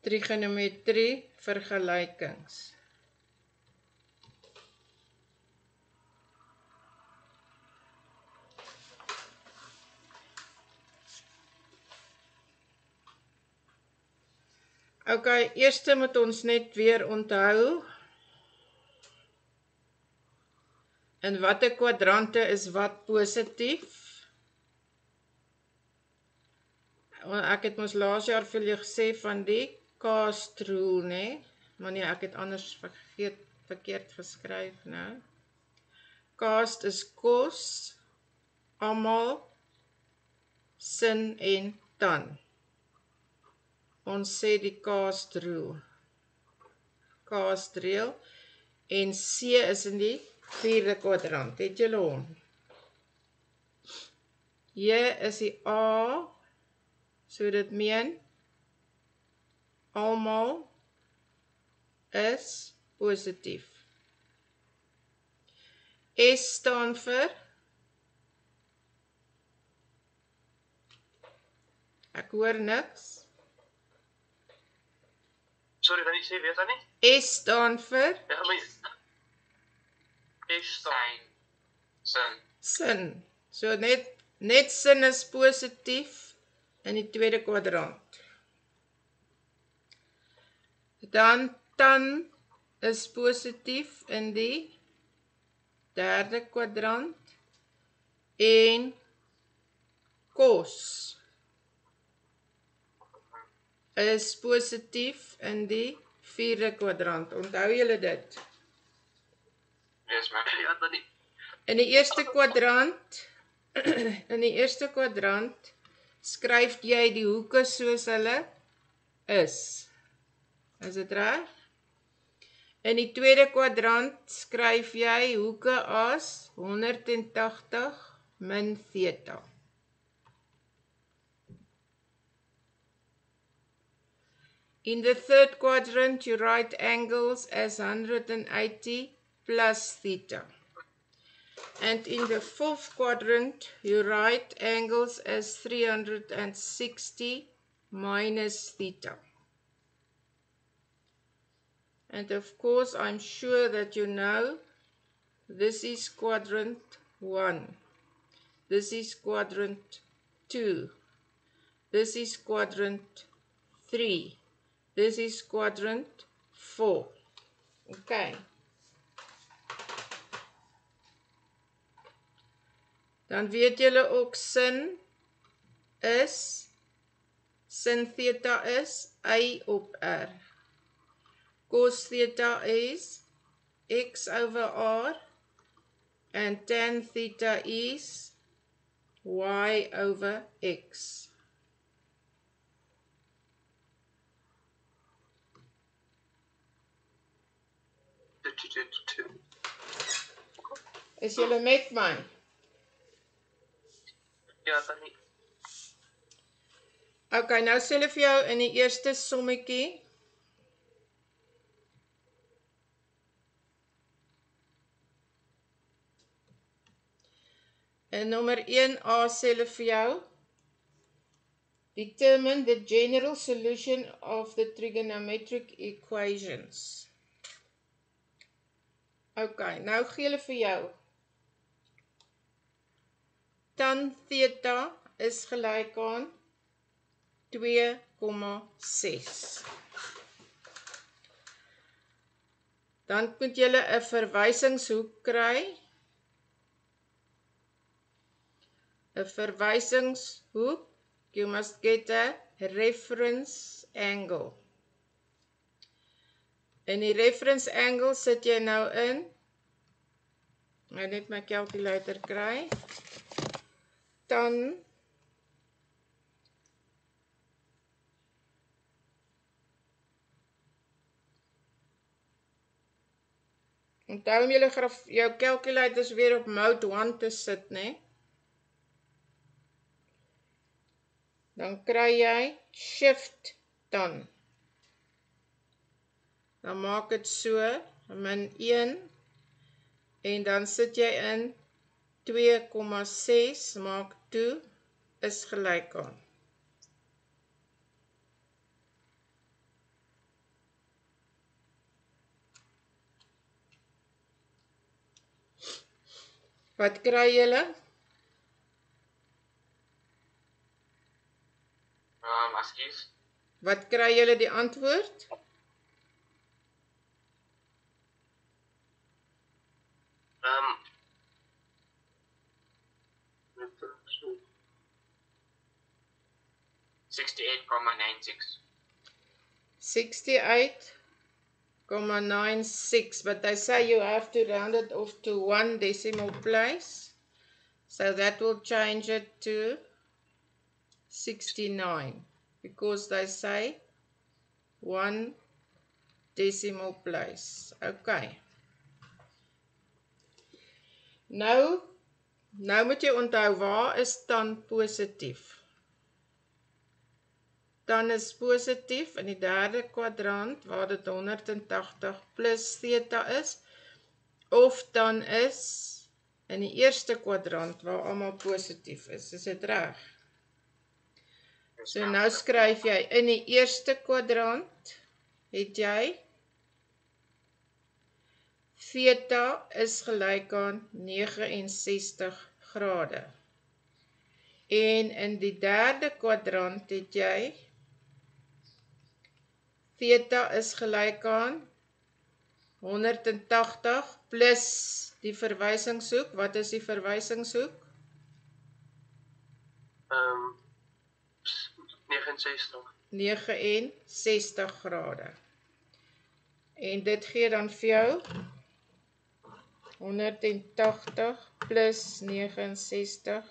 trigonometrie vergelykings. Ok, eerst moet ons net weer onthou in watter kwadrante is wat positief. Ek het ons laas jaar vir julle gesê van die cast rule, né? Maar nee, ek het anders verkeerd geskryf nou. Cast is kos, almal, sin en tan. Ons sê die cast rule. Cast reël en C is in die 4de kwadrant. Het julle hom? J is die A, so dit meen almal is positief. S staan vir ek hoor niks. Sorry, kan jy sê weet dan nie? S staan vir Ja, maar S staan sin. Sin. So net sin is positief in die 2de kwadrant. Dan tan is positief in die 3de kwadrant en kos is positief in die 4de kwadrant. Onthou julle dit? Yes, maar ja, dan nie. In die eerste kwadrant skryf jy die hoeke soos hulle is. Is dit reg? In die 2de kwadrant skryf jy hoeke as 180 min theta. In the 3rd quadrant, you write angles as 180 plus theta. And in the 4th quadrant, you write angles as 360 minus theta. And of course, I'm sure that you know this is quadrant 1. This is quadrant 2. This is quadrant 3. This is quadrant 4. Okay. Dan weet julle ook sin theta is I op R. Cos theta is x over R. And tan theta is y over x. Is julle met my? Ja, dan nie. Ok, nou sê hulle vir jou in die eerste sommetjie. In nommer 1a sê hulle vir jou, determine the general solution of the trigonometric equations. Ok, nou gee hulle vir jou. Tan theta is gelyk aan 2,6. Dan moet julle 'n verwysingshoek kry. 'n verwysingshoek, you must get a reference angle. En die reference angle sit jy nou in. Nou net my calculator kry. Tan onthou om jou calculators weer op mode 1 te sit, né? Dan kry jy shift tan. Dan maak dit so, min 1, en dan sit jy in 2,6, maak toe, is gelyk aan. Wat kry julle? Askies. Wat kry julle die antwoord? Um, 68,96. 68,96, but they say you have to round it off to 1 decimal place. So that will change it to 69, because they say 1 decimal place. Okay. Nou moet jy onthou, waar is tan positief? Tan is positief in die derde kwadrant waar dit 180 plus theta is, of dan is in die eerste kwadrant waar almal positief is. Is dit reg? So nou skryf jy in die eerste kwadrant het jy theta is gelyk aan 69 grade. En in die derde kwadrant het jy theta is gelyk aan 180 plus die verwysingshoek. Wat is die verwysingshoek? 69 grade. En dit gee dan vir jou 180 plus 69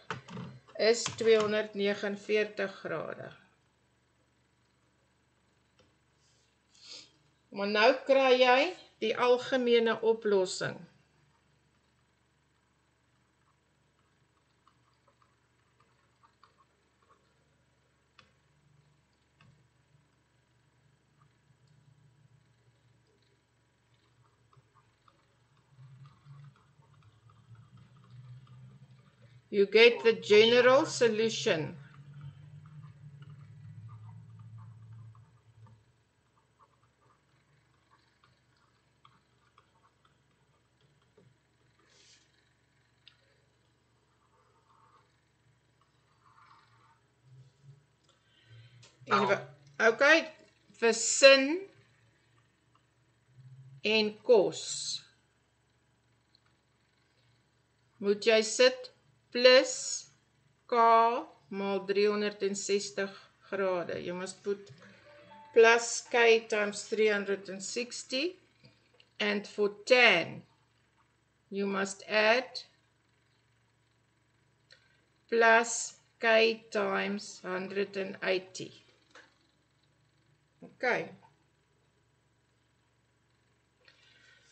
is 249 grade. Maar nou kry jy die algemene oplossing. You get the general solution. Okay, vir sin en kos moet jy sit plus k maal 360 grade. You must put plus k times 360, and for tan you must add plus k times 180. Okay.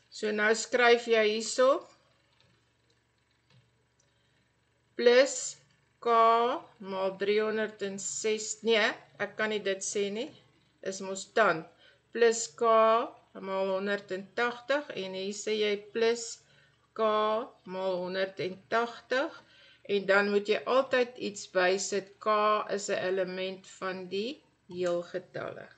So nou skryf jy hierso plus k maal 306, nee, ek kan nie dit sê nie, is mos dan, plus k maal 180, en hier sê jy plus k maal 180, en dan moet jy altyd iets bysit, k is 'n element van die heelgetalle.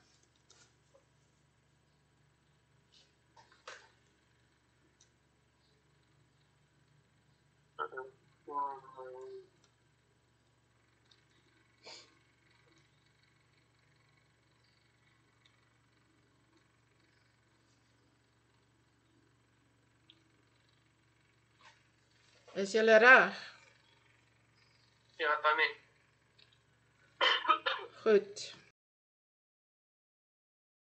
Is julle reg? Ja, Tannie. Goed.